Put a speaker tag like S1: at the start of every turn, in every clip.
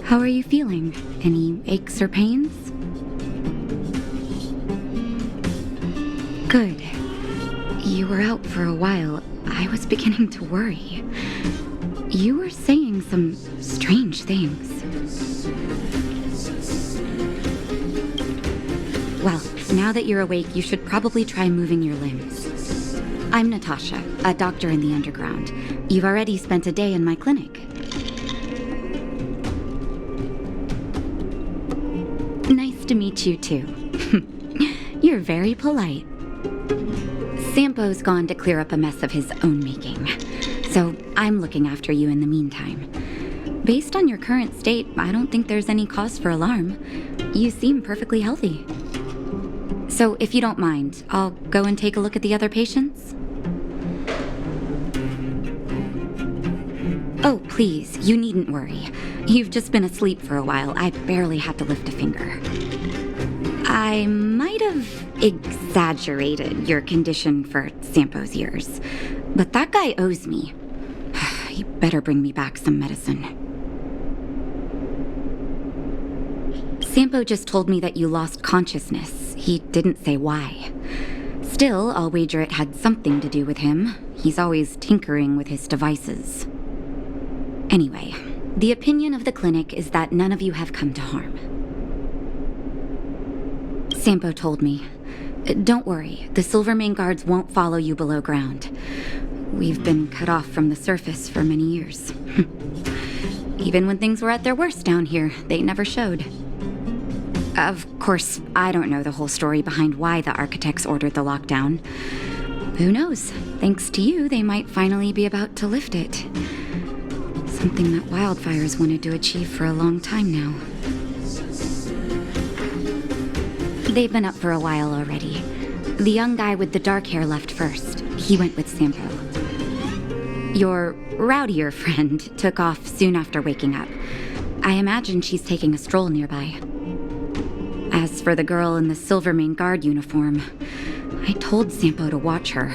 S1: How are you feeling? Any aches or pains? Good. You were out for a while. I was beginning to worry. You were saying some strange things. Well, now that you're awake, you should probably try moving your limbs. I'm Natasha, a doctor in the underground. You've already spent a day in my clinic. Nice to meet you, too. You're very polite. Sampo's gone to clear up a mess of his own making, so I'm looking after you in the meantime. Based on your current state, I don't think there's any cause for alarm. You seem perfectly healthy. So if you don't mind, I'll go and take a look at the other patients? Oh, please, you needn't worry. You've just been asleep for a while. I barely had to lift a finger. I might have exaggerated your condition for Sampo's years, but that guy owes me. He better bring me back some medicine. Sampo just told me that you lost consciousness. He didn't say why. Still, I'll wager it had something to do with him. He's always tinkering with his devices. Anyway, the opinion of the clinic is that none of you have come to harm. Sampo told me. Don't worry, the Silvermane guards won't follow you below ground. We've been cut off from the surface for many years. Even when things were at their worst down here, they never showed. Of course, I don't know the whole story behind why the architects ordered the lockdown. Who knows? Thanks to you, they might finally be about to lift it. Something that wildfires wanted to achieve for a long time now. They've been up for a while already. The young guy with the dark hair left first. He went with Sampo. Your rowdier friend took off soon after waking up. I imagine she's taking a stroll nearby. As for the girl in the Silvermane guard uniform, I told Sampo to watch her,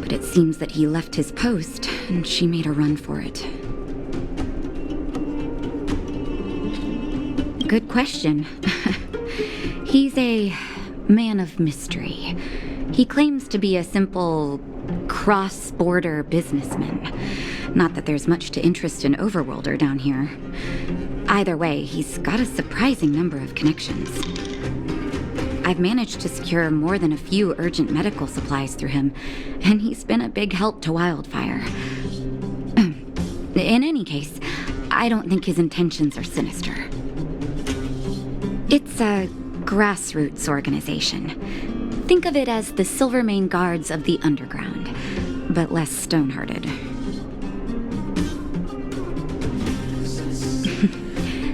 S1: but it seems that he left his post and she made a run for it. Good question. He's a man of mystery. He claims to be a simple cross-border businessman. Not that there's much to interest an overworlder down here. Either way, he's got a surprising number of connections. I've managed to secure more than a few urgent medical supplies through him, and he's been a big help to Wildfire. In any case, I don't think his intentions are sinister. It's a grassroots organization. Think of it as the Silvermane Guards of the Underground, but less stone-hearted.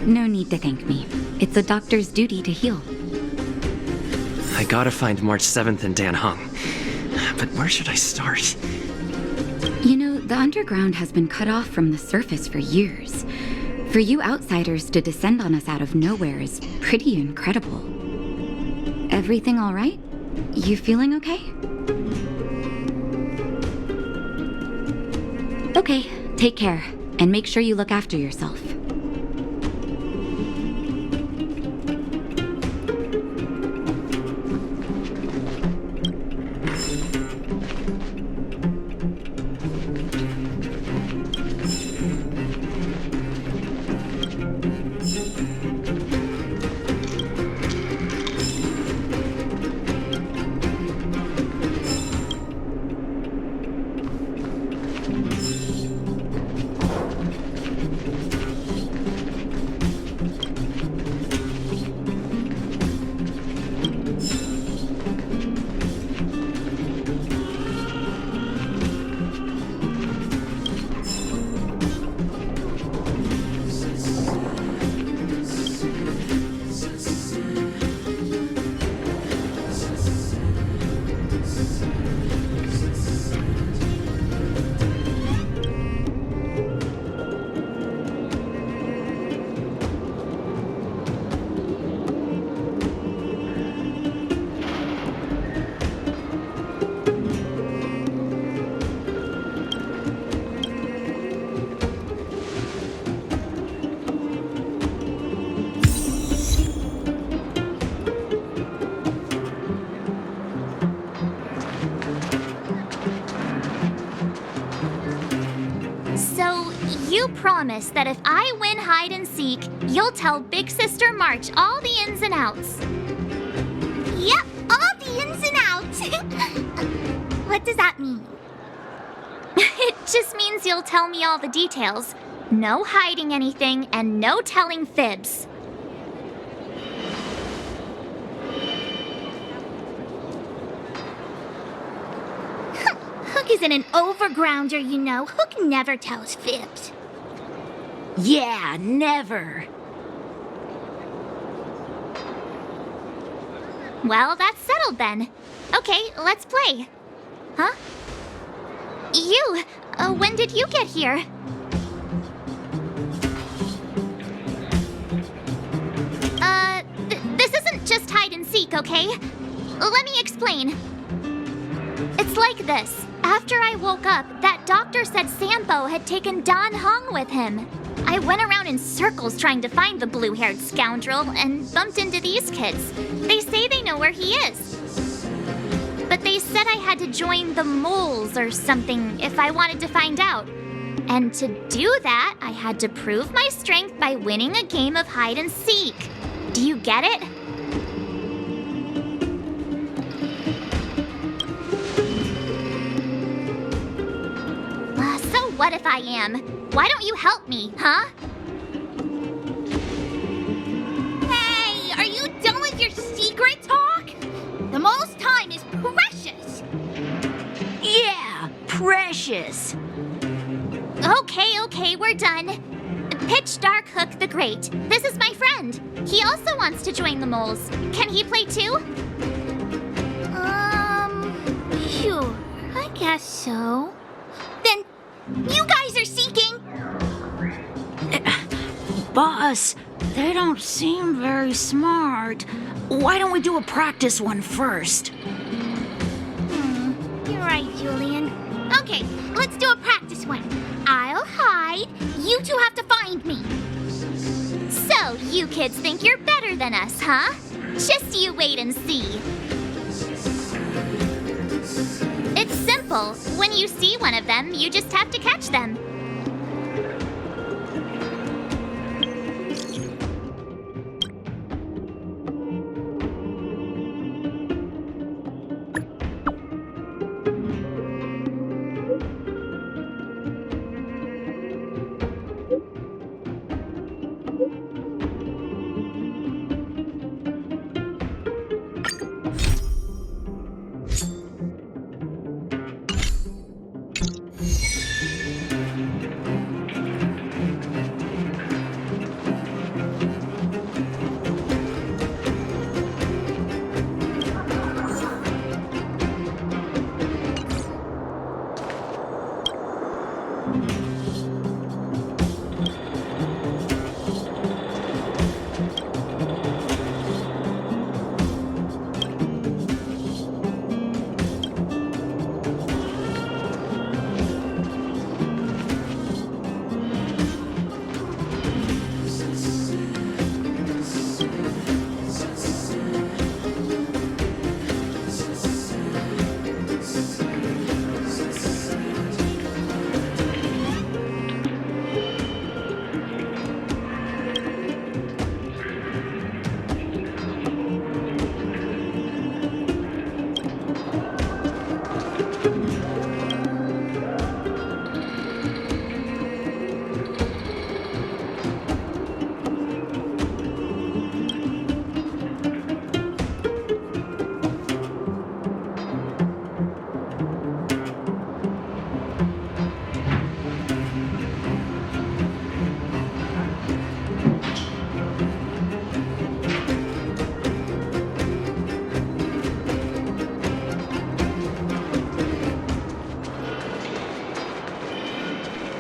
S1: No need to thank me. It's a doctor's duty to heal.
S2: I gotta find March 7th and Dan Heng. But where should I start?
S1: You know, the Underground has been cut off from the surface for years. For you outsiders to descend on us out of nowhere is pretty incredible. Everything all right? You feeling okay? Okay, take care, and make sure you look after yourself.
S3: you promise that if I win hide and seek, you'll tell Big Sister March all the ins and outs?
S4: Yep, all the ins and outs. What does that mean?
S3: It just means you'll tell me all the details. No hiding anything and no telling fibs.
S4: Hook isn't an overgrounder, you know. Hook never tells fibs.
S5: Yeah, never.
S3: Well, that's settled then. Okay, let's play. Huh? You, when did you get here? This isn't just hide and seek, okay? Let me explain. It's like this. After I woke up, that doctor said Sampo had taken Dan Heng with him. I went around in circles trying to find the blue-haired scoundrel and bumped into these kids. They say they know where he is. But they said I had to join the moles or something if I wanted to find out. And to do that, I had to prove my strength by winning a game of hide and seek. Do you get it? So what if I am? Why don't you help me, huh?
S4: Hey, are you done with your secret talk? The mole's time is precious.
S5: Yeah, precious.
S3: Okay, we're done. Pitch Dark Hook the Great. This is my friend. He also wants to join the moles. Can he play too?
S4: Sure, I guess so. Then, you guys are seeking.
S5: Boss, they don't seem very smart. Why don't we do a practice one first?
S4: You're right, Julian. Okay, let's do a practice one. I'll hide. You two have to find me.
S3: So, you kids think you're better than us, huh? Just you wait and see. It's simple. When you see one of them, you just have to catch them.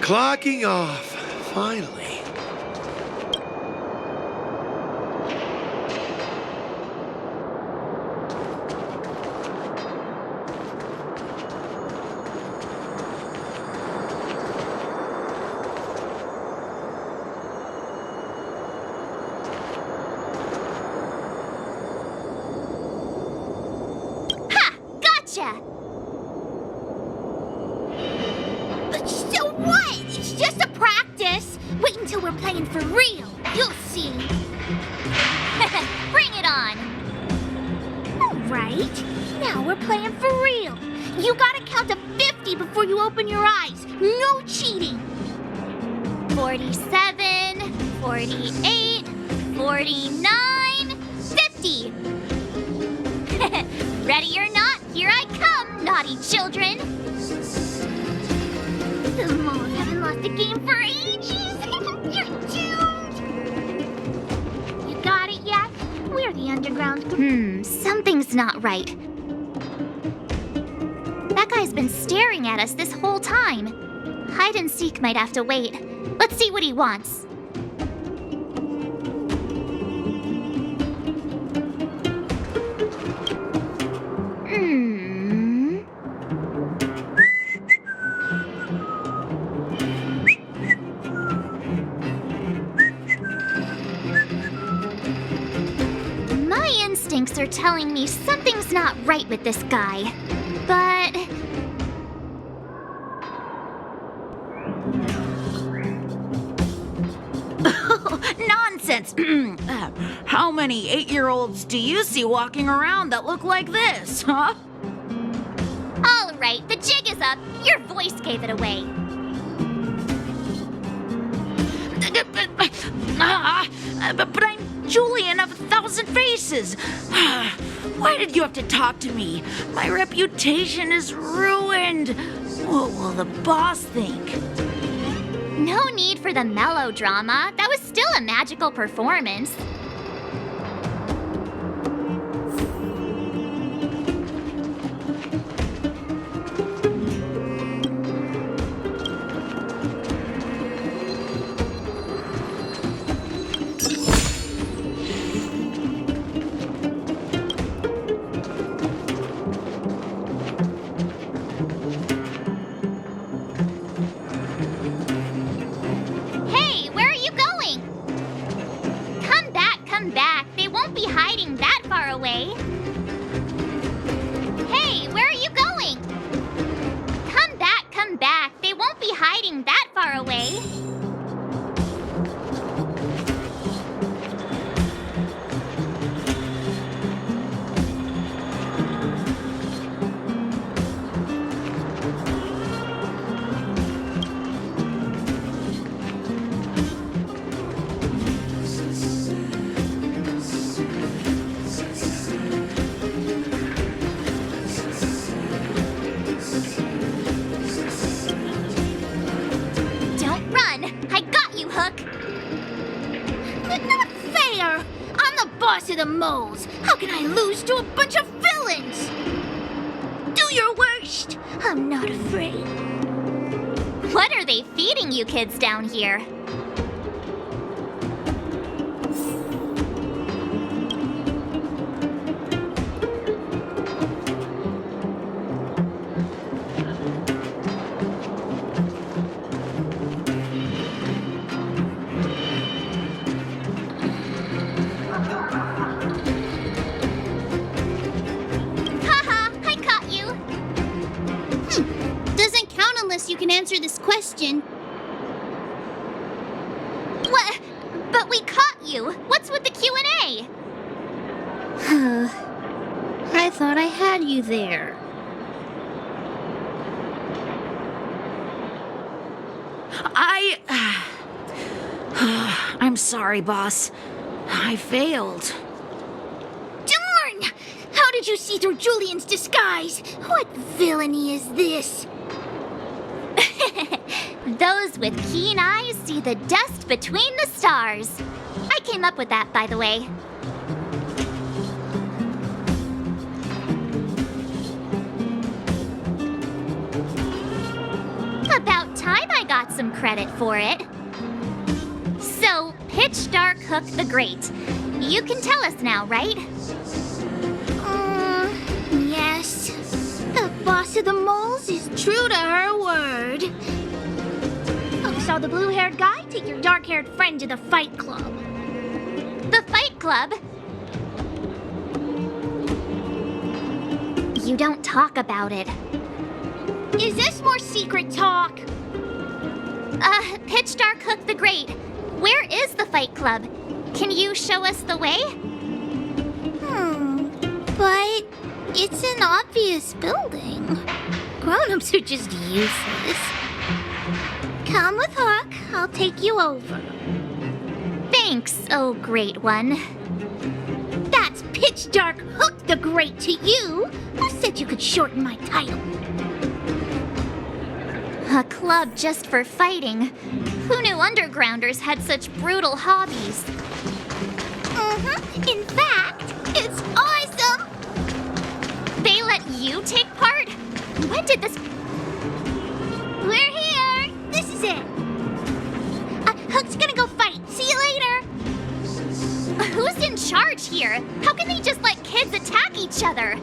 S6: Clocking off, finally.
S3: Ha! Gotcha!
S4: So what? It's just a practice. playing for real. You'll see.
S3: Bring it on!
S4: Alright, now we're playing for real. You gotta count to 50 before you open your eyes. No cheating.
S3: 47, 48, 49, 50! Ready or not, here I come, naughty children!
S4: The moles haven't lost a game for ages. You're doomed. You got it yet? We're the underground.
S3: Something's not right. That guy's been staring at us this whole time. Hide and seek might have to wait. Let's see what he wants. My instincts are telling me something's not right with this guy. But...
S5: Nonsense! How many 8-year-olds do you see walking around that look like this, huh?
S3: all right, the jig is up. Your voice gave it away.
S5: But I'm Julian of 1,000 Faces. Why did you have to talk to me? My reputation is ruined. What will the boss think?
S3: No need for the melodrama. That was still a magical performance. Hey, where are you going? Come back, come back. They won't be hiding that far away. Hey, where are you going? Come back, come back. They won't be hiding that far away. Don't run. I got you, Hook.
S4: But not fair! I'm the boss of the moles. How can I lose to a bunch of villains? Do your worst. I'm not afraid.
S3: What are they feeding you kids down here? Haha, I caught you.
S4: Doesn't count unless you can answer this question.
S3: What? But we caught you. What's with the Q&A?
S4: I thought I had you there.
S5: I'm sorry, boss. I failed.
S4: Darn! How did you see through Julian's disguise? What villainy is this?
S3: Those with keen eyes see the dust between the stars. I came up with that, by the way. About time I got some credit for it. So, Pitch Dark Hook the Great. You can tell us now, right?
S4: Yes. The boss of the moles is true to her word. Oh, saw the blue-haired guy? Take your dark-haired friend to the fight club.
S3: The Fight Club? You don't talk about it.
S4: Is this more secret talk?
S3: Pitch Dark Hook the Great. Where is the Fight Club? Can you show us the way?
S4: But it's an obvious building. Grown-ups are just useless. Come with Hook, I'll take you over.
S3: Thanks, oh great one.
S4: That's pitch dark Hook the Great to you. Who said you could shorten my title?
S3: A club just for fighting. Who knew undergrounders had such brutal hobbies?
S4: In fact, it's awesome!
S3: They let you take part? When did this...
S4: We're here! This is it! Hook's gonna go fight. See you later!
S3: Who's in charge here? How can they just let kids attack each other?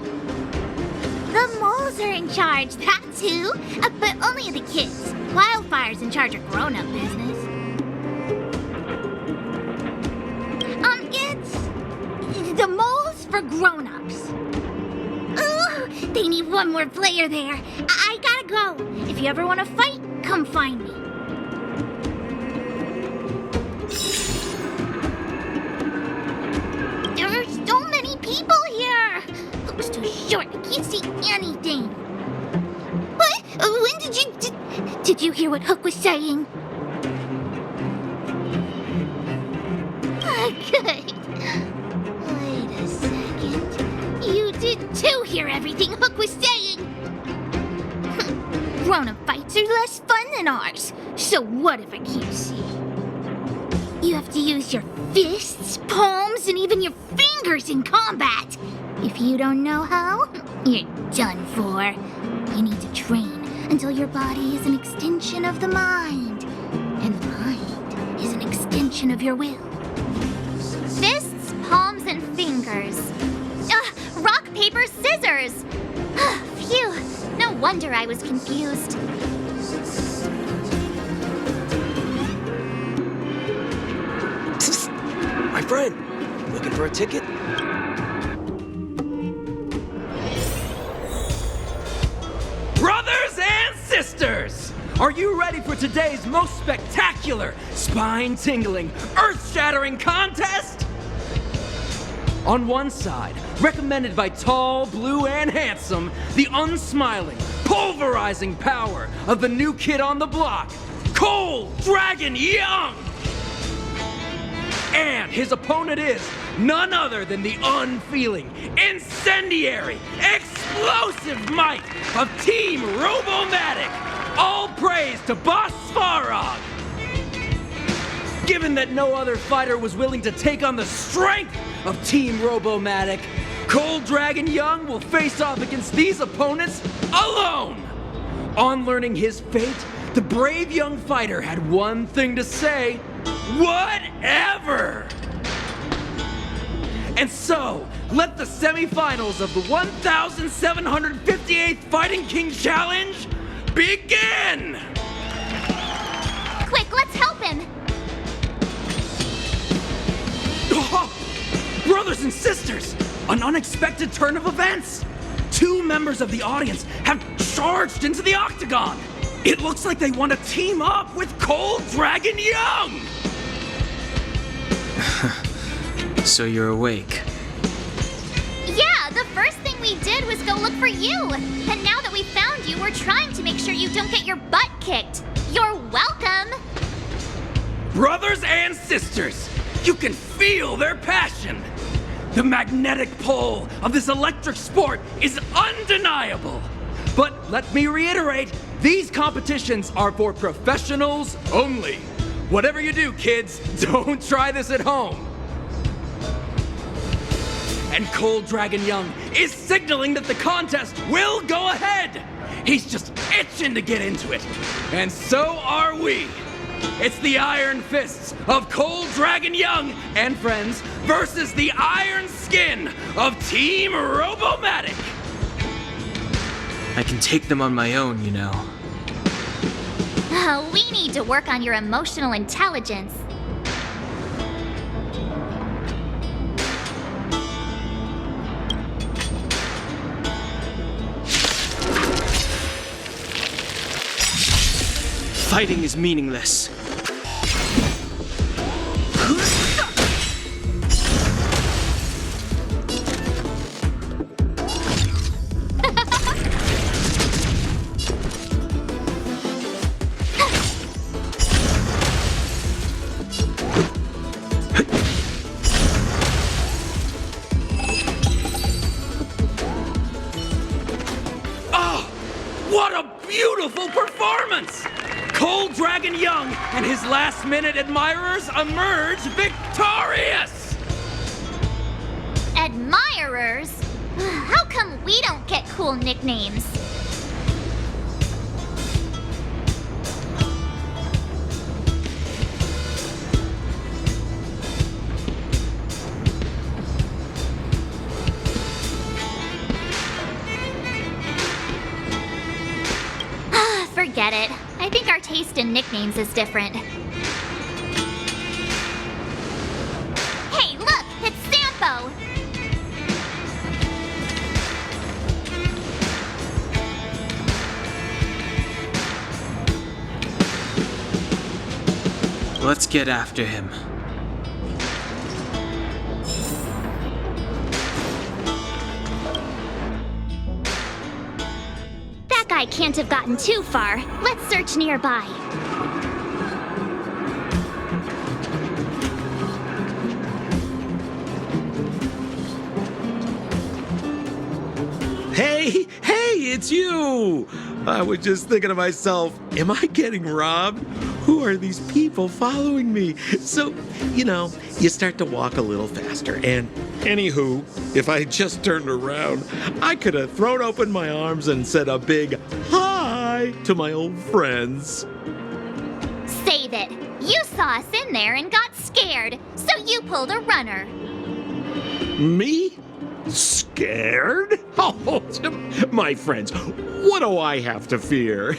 S4: The moles are in charge, that's who. But only the kids. Wildfire's in charge of grown-up business. It's the moles for grown-ups. Ooh, they need one more player there. I gotta go. If you ever want to fight, come find me. There are so many people here. Hook's too short. I can't see anything. What? When did you... Did you hear what Hook was saying? Good. Wait a second. You did too hear everything Hook was saying. Grown-up fights are less fun than ours. So what if I can't see? You have to use your fists, palms, and even your fingers in combat. If you don't know how, you're done for. You need to train until your body is an extension of the mind. And the mind is an extension of your will.
S3: Fists, palms, and fingers. Rock, paper, scissors! Phew, no wonder I was confused.
S2: My friend, looking for a ticket?
S7: Brothers and sisters! Are you ready for today's most spectacular, spine-tingling, earth-shattering contest? On one side, recommended by tall, blue, and handsome, the unsmiling, pulverizing power of the new kid on the block, Cold Dragon Young! And his opponent is none other than the unfeeling, incendiary, explosive might of Team Robomatic! All praise to Boss Svarog! Given that no other fighter was willing to take on the strength of Team Robomatic, Cold Dragon Young will face off against these opponents alone! On learning his fate, the brave young fighter had one thing to say: whatever! And so, let the semifinals of the 1758th Fighting King Challenge begin!
S3: Quick, let's help him!
S7: Oh, brothers and sisters, an unexpected turn of events! Two members of the audience have charged into the octagon! It looks like they want to team up with Cold Dragon Young!
S2: So you're awake.
S3: Yeah, the first thing we did was go look for you. And now that we found you, we're trying to make sure you don't get your butt kicked. You're welcome.
S7: Brothers and sisters, you can feel their passion. The magnetic pull of this electric sport is undeniable. But let me reiterate, these competitions are for professionals only. Whatever you do, kids, don't try this at home. And Cold Dragon Young is signaling that the contest will go ahead. He's just itching to get into it. And so are we. It's the Iron Fists of Cold Dragon Young and friends versus the Iron Skin of Team Robomatic.
S2: I can take them on my own, you know.
S3: We need to work on your emotional intelligence.
S2: Fighting is meaningless.
S7: What a beautiful performance! Cold Dragon Young and his last-minute admirers emerge victorious!
S3: Admirers? How come we don't get cool nicknames? Forget it. I think our taste in nicknames is different. Hey, look! It's Sampo!
S8: Let's get after him.
S3: That guy can't have gotten too far. Let's search nearby.
S6: Hey, it's you! I was just thinking to myself, am I getting robbed? Who are these people following me? So, you start to walk a little faster. And anywho, if I just turned around, I could have thrown open my arms and said a big hi to my old friends.
S3: Save it. You saw us in there and got scared, so you pulled a runner.
S6: Me? Scared? Oh, my friends, what do I have to fear?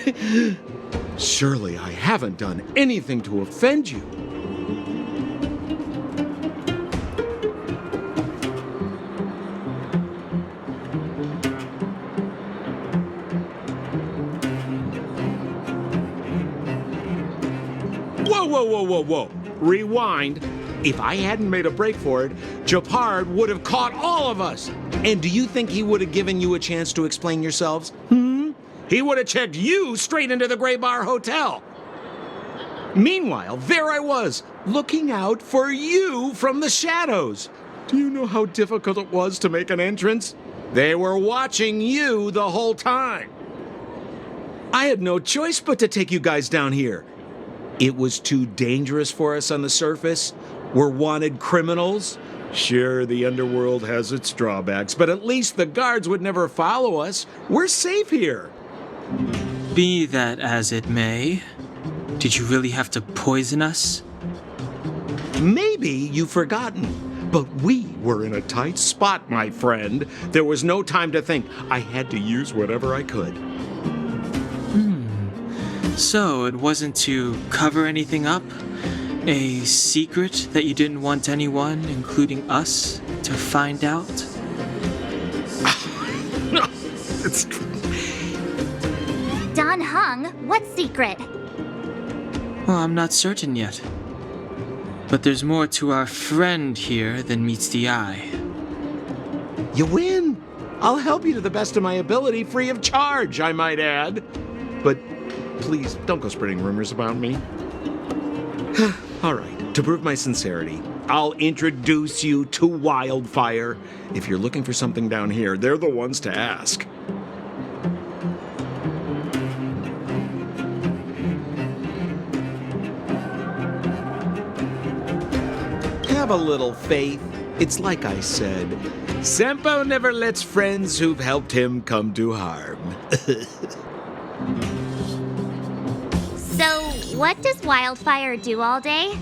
S6: Surely I haven't done anything to offend you. Whoa. Rewind. If I hadn't made a break for it, Japard would have caught all of us. And do you think he would have given you a chance to explain yourselves? He would have checked you straight into the Gray Bar Hotel. Meanwhile, there I was, looking out for you from the shadows. Do you know how difficult it was to make an entrance? They were watching you the whole time. I had no choice but to take you guys down here. It was too dangerous for us on the surface. We're wanted criminals. Sure, the underworld has its drawbacks, but at least the guards would never follow us. We're safe here.
S8: Be that as it may, did you really have to poison us?
S6: Maybe you've forgotten, but we were in a tight spot, my friend. There was no time to think. I had to use whatever I could.
S8: So it wasn't to cover anything up? A secret that you didn't want anyone, including us, to find out?
S6: No, it's...
S3: Don Heng, what secret?
S8: Well, I'm not certain yet. But there's more to our friend here than meets the eye.
S6: You win. I'll help you to the best of my ability, free of charge, I might add. But please, don't go spreading rumors about me. All right, to prove my sincerity, I'll introduce you to Wildfire. If you're looking for something down here, they're the ones to ask. Have a little faith. It's like I said, Sampo never lets friends who've helped him come to harm.
S3: So, what does Wildfire do all day?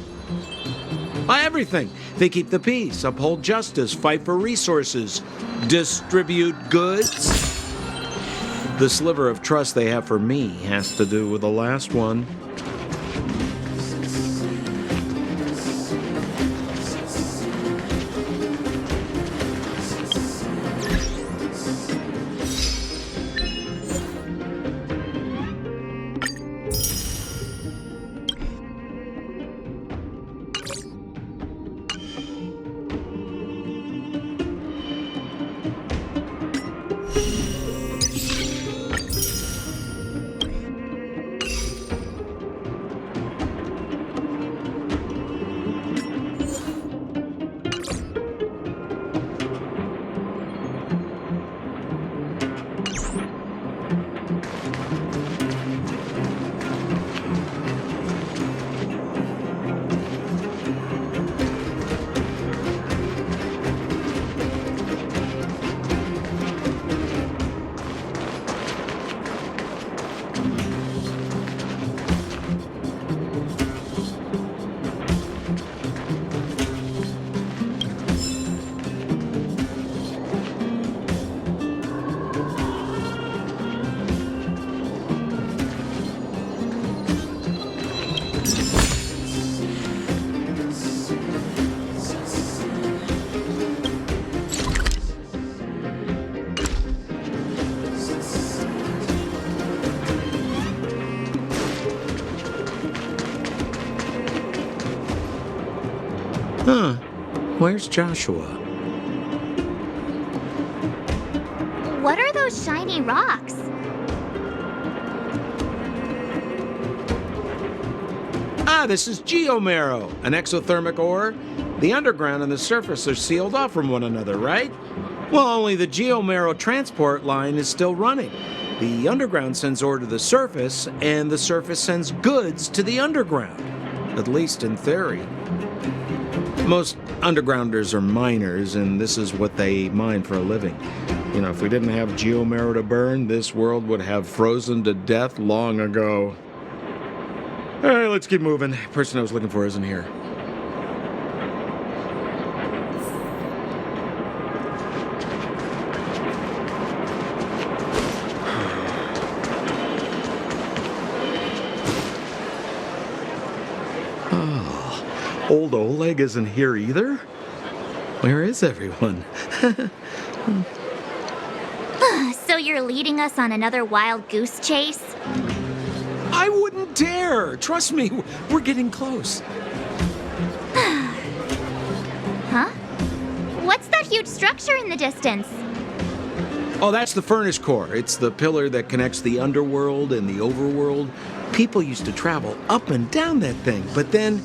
S6: Everything. They keep the peace, uphold justice, fight for resources, distribute goods. The sliver of trust they have for me has to do with the last one. Huh. Where's Joshua?
S3: What are those shiny rocks?
S6: Ah, this is geomarrow, an exothermic ore. The underground and the surface are sealed off from one another, right? Well, only the geomarrow transport line is still running. The underground sends ore to the surface, and the surface sends goods to the underground. At least in theory. Most undergrounders are miners, and this is what they mine for a living. You know, if we didn't have geomarrow to burn, this world would have frozen to death long ago. All right, let's keep moving. The person I was looking for isn't here. Oh, old Oleg isn't here either? Where is everyone?
S3: So you're leading us on another wild goose chase?
S6: I wouldn't dare! Trust me, we're getting close.
S3: Huh? What's that huge structure in the distance?
S6: Oh, that's the furnace core. It's the pillar that connects the underworld and the overworld. People used to travel up and down that thing, but then...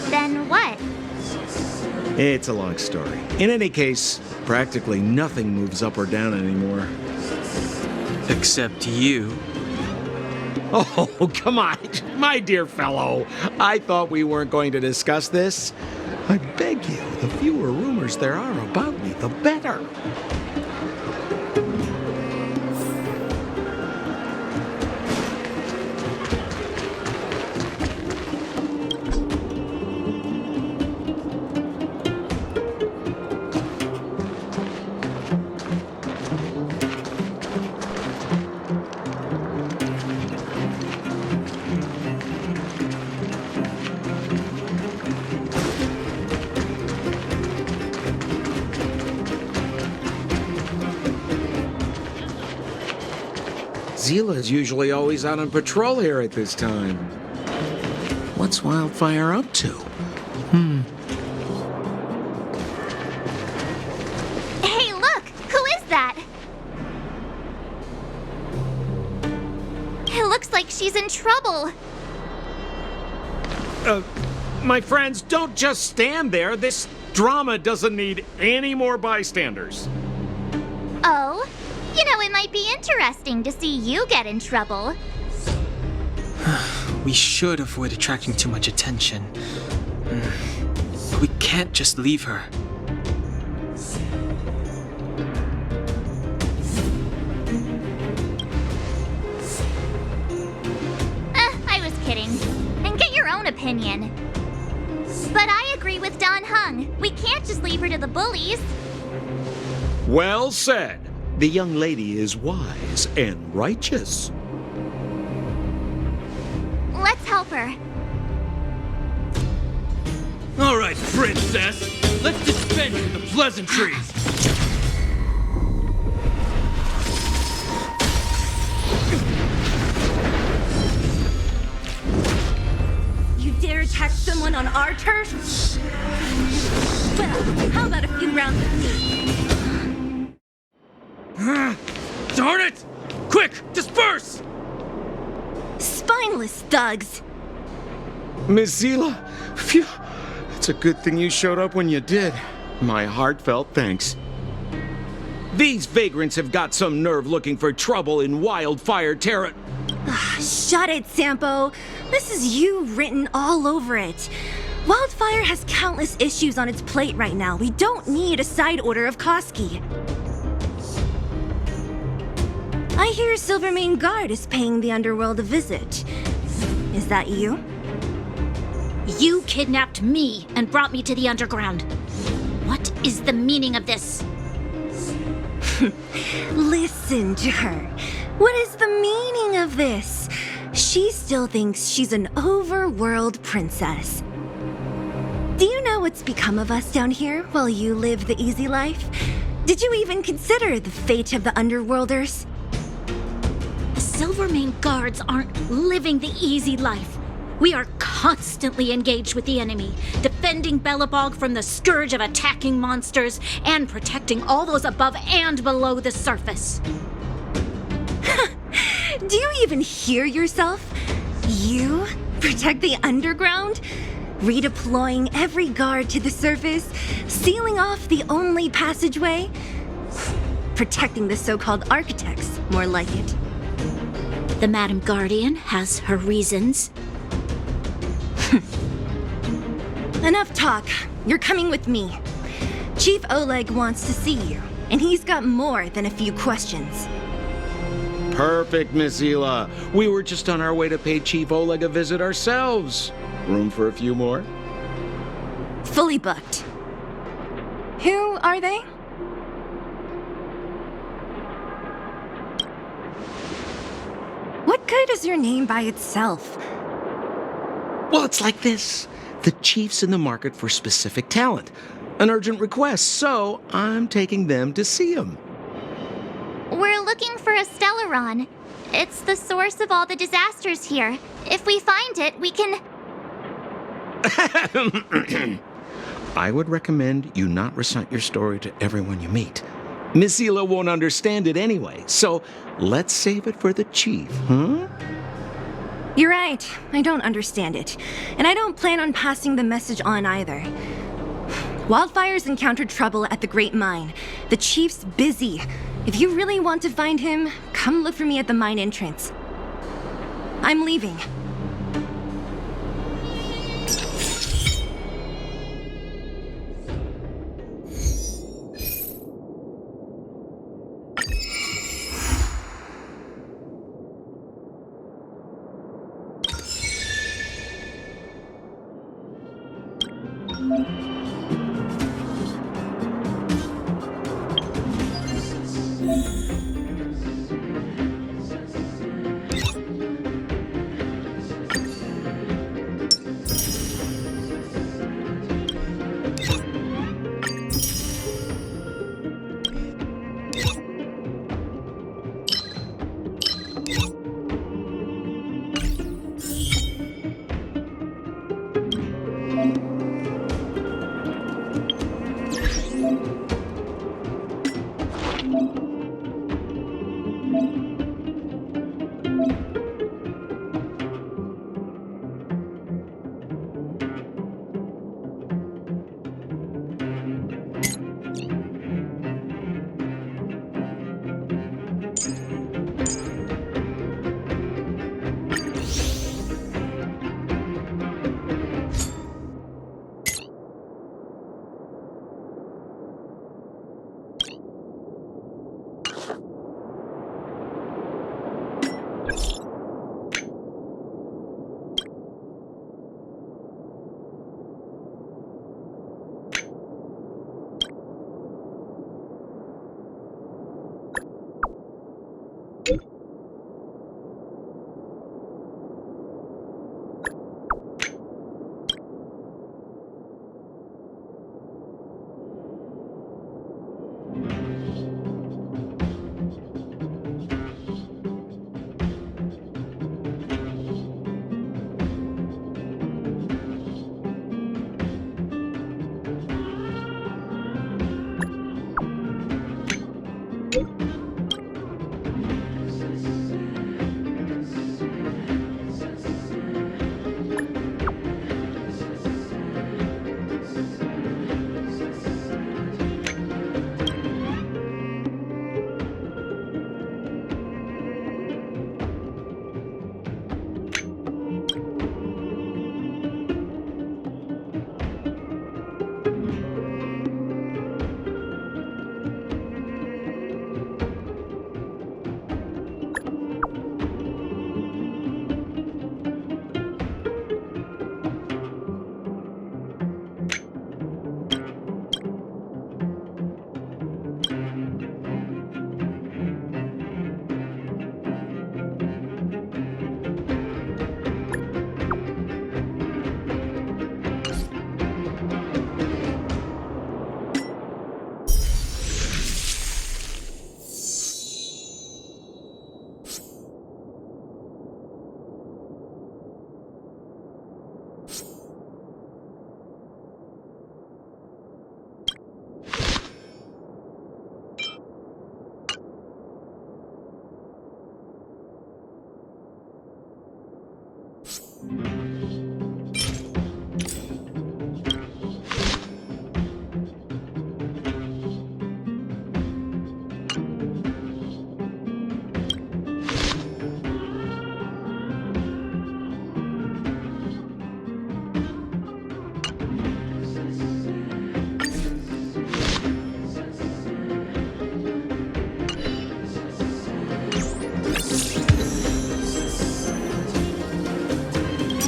S3: Then what?
S6: It's a long story. In any case, practically nothing moves up or down anymore.
S8: Except you.
S6: Oh, come on, my dear fellow. I thought we weren't going to discuss this. I beg you, the fewer rumors there are about me, the better. Zila's usually always out on patrol here at this time. What's Wildfire up to?
S3: Hey, look! Who is that? It looks like she's in trouble.
S6: My friends, don't just stand there. This drama doesn't need any more bystanders.
S3: Oh? You know, it might be interesting to see you get in trouble.
S8: We should avoid attracting too much attention. But we can't just leave her.
S3: I was kidding. And get your own opinion. But I agree with Don Heng. We can't just leave her to the bullies.
S6: Well said. The young lady is wise and righteous.
S3: Let's help her.
S7: All right, princess. Let's dispense with the pleasantries.
S9: You dare attack someone on our turf? Well, how about a few rounds with me?
S7: Darn it! Quick, disperse!
S9: Spineless thugs!
S6: Miss Zila, phew. It's a good thing you showed up when you did. My heartfelt thanks. These vagrants have got some nerve looking for trouble in Wildfire Terra.
S9: Shut it, Sampo. This is you written all over it. Wildfire has countless issues on its plate right now. We don't need a side order of Koski. I hear Silvermane Guard is paying the underworld a visit. Is that you?
S4: You kidnapped me and brought me to the underground. What is the meaning of this?
S9: Listen to her. What is the meaning of this? She still thinks she's an overworld princess. Do you know what's become of us down here while you live the easy life? Did you even consider the fate of the underworlders?
S4: The Silvermane Guards aren't living the easy life.
S10: We are constantly engaged with the enemy, defending Belobog from the scourge of attacking monsters and protecting all those above and below the surface.
S9: Do you even hear yourself? You protect the underground? Redeploying every guard to the surface, sealing off the only passageway? Protecting the so-called architects, more like it.
S10: The Madam Guardian has her reasons.
S9: Enough talk. You're coming with me. Chief Oleg wants to see you, and he's got more than a few questions.
S6: Perfect, Miss Hila. We were just on our way to pay Chief Oleg a visit ourselves. Room for a few more?
S9: Fully booked. Who are they? What good is your name by itself?
S6: Well, it's like this. The chief's in the market for specific talent. An urgent request, so I'm taking them to see him.
S3: We're looking for a Stellaron. It's the source of all the disasters here. If we find it, we can...
S6: I would recommend you not recite your story to everyone you meet. Miss Hila won't understand it anyway, so let's save it for the chief, huh?
S9: You're right. I don't understand it. And I don't plan on passing the message on either. Wildfire's encountered trouble at the Great Mine. The chief's busy. If you really want to find him, come look for me at the mine entrance. I'm leaving.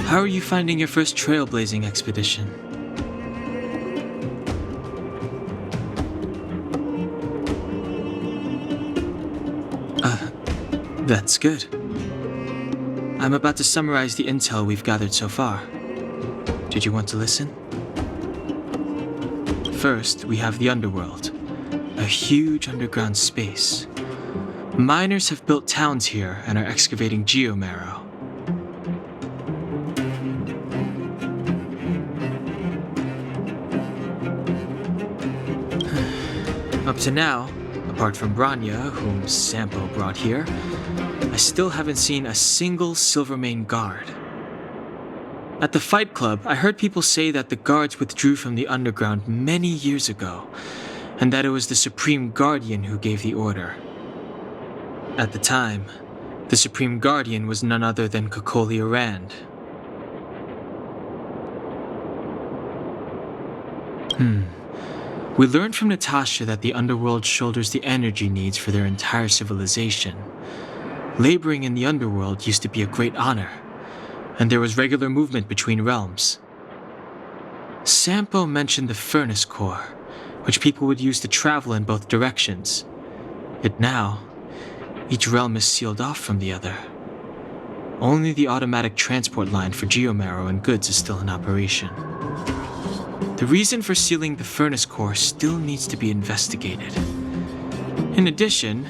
S8: How are you finding your first trailblazing expedition? That's good. I'm about to summarize the intel we've gathered so far. Did you want to listen? First, we have the underworld, a huge underground space. Miners have built towns here and are excavating geomarrow. Up to now, apart from Branya, whom Sampo brought here, I still haven't seen a single Silvermane guard. At the Fight Club, I heard people say that the guards withdrew from the underground many years ago, and that it was the Supreme Guardian who gave the order. At the time, the Supreme Guardian was none other than Kokolia Rand. We learned from Natasha that the underworld shoulders the energy needs for their entire civilization. Laboring in the underworld used to be a great honor, and there was regular movement between realms. Sampo mentioned the furnace core, which people would use to travel in both directions. Yet now, each realm is sealed off from the other. Only the automatic transport line for geomarrow and goods is still in operation. The reason for sealing the furnace core still needs to be investigated. In addition,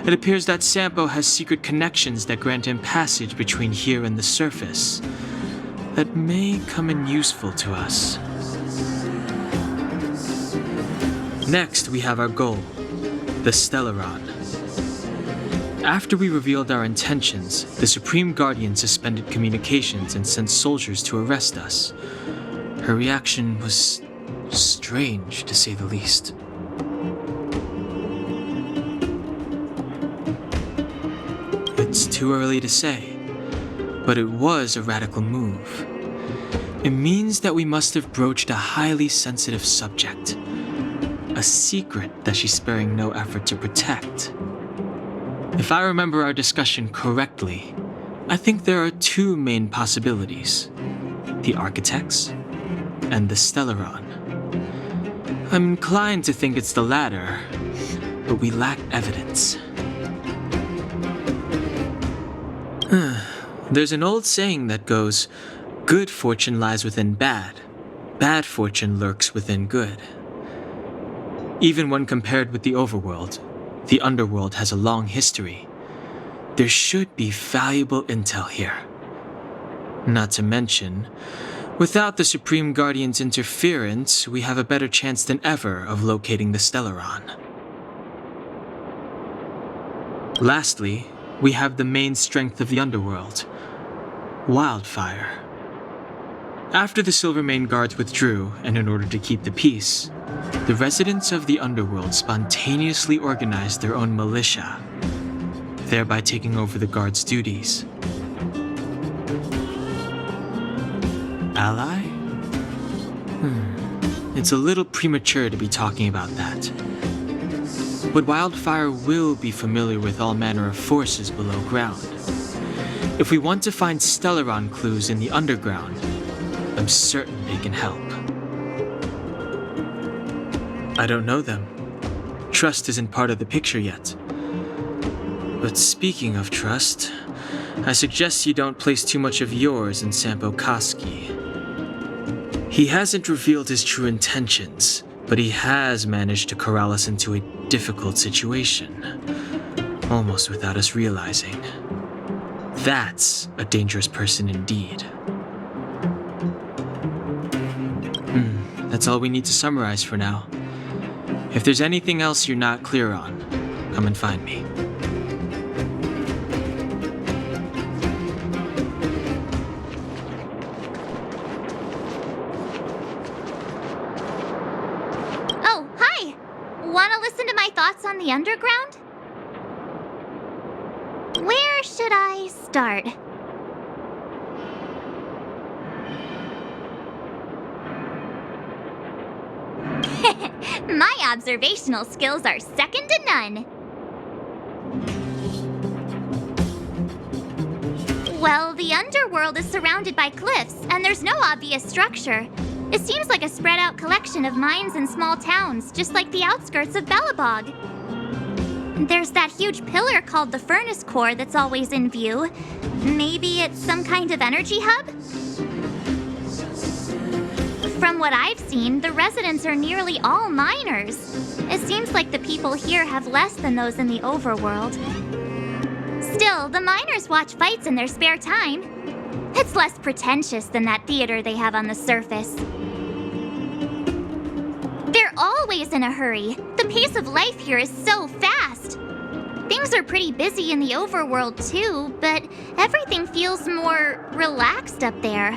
S8: it appears that Sampo has secret connections that grant him passage between here and the surface that may come in useful to us. Next, we have our goal, the Stellaron. After we revealed our intentions, the Supreme Guardian suspended communications and sent soldiers to arrest us. Her reaction was strange, to say the least. It's too early to say, but it was a radical move. It means that we must have broached a highly sensitive subject, a secret that she's sparing no effort to protect. If I remember our discussion correctly, I think there are two main possibilities: the Architects and the Stellaron. I'm inclined to think it's the latter, but we lack evidence. There's an old saying that goes, good fortune lies within bad, bad fortune lurks within good. Even when compared with the overworld, the underworld has a long history. There should be valuable intel here. Not to mention, without the Supreme Guardian's interference, we have a better chance than ever of locating the Stellaron. Lastly, we have the main strength of the underworld, wildfire. After the Silvermane guards withdrew, and in order to keep the peace, the residents of the underworld spontaneously organized their own militia, thereby taking over the guards' duties. Ally? It's a little premature to be talking about that. But Wildfire will be familiar with all manner of forces below ground. If we want to find Stellaron clues in the underground, I'm certain they can help. I don't know them. Trust isn't part of the picture yet. But speaking of trust, I suggest you don't place too much of yours in Sampo Koski. He hasn't revealed his true intentions, but he has managed to corral us into a difficult situation, almost without us realizing. That's a dangerous person indeed. That's all we need to summarize for now. If there's anything else you're not clear on, come and find me.
S3: on the underground? Where should I start? My observational skills are second to none. Well, the underworld is surrounded by cliffs, and there's no obvious structure. It seems like a spread out collection of mines and small towns, just like the outskirts of Belobog. There's that huge pillar called the furnace core that's always in view. Maybe it's some kind of energy hub? From what I've seen, the residents are nearly all miners. It seems like the people here have less than those in the overworld. Still, the miners watch fights in their spare time. It's less pretentious than that theater they have on the surface. They're always in a hurry. The pace of life here is so fast. Things are pretty busy in the overworld too, but everything feels more relaxed up there.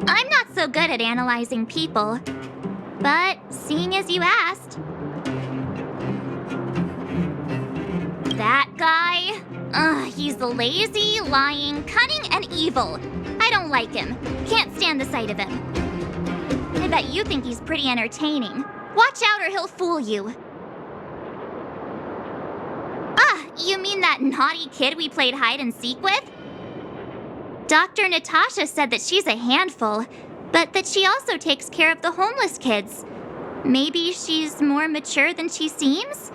S3: I'm not so good at analyzing people, but seeing as you asked. That guy? He's lazy, lying, cunning, and evil. I don't like him. Can't stand the sight of him. I bet you think he's pretty entertaining. Watch out or he'll fool you. You mean that naughty kid we played hide and seek with? Dr. Natasha said that she's a handful, but that she also takes care of the homeless kids. Maybe she's more mature than she seems?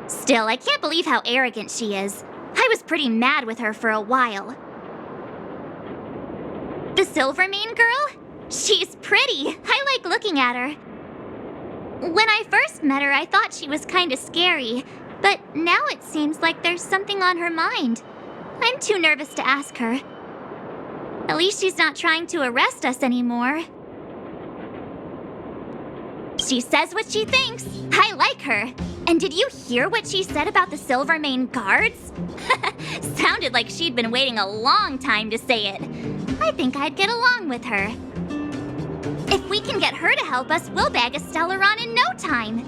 S3: Still, I can't believe how arrogant she is. I was pretty mad with her for a while. The Silvermane girl? She's pretty. I like looking at her. When I first met her, I thought she was kinda scary, but now it seems like there's something on her mind. I'm too nervous to ask her. At least she's not trying to arrest us anymore. She says what she thinks. I like her. And did you hear what she said about the Silvermane guards? Sounded like she'd been waiting a long time to say it. I think I'd get along with her. If we can get her to help us, we'll bag a Stellaron in no time.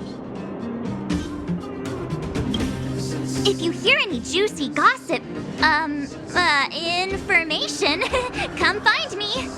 S3: If you hear any juicy gossip, information, come find me.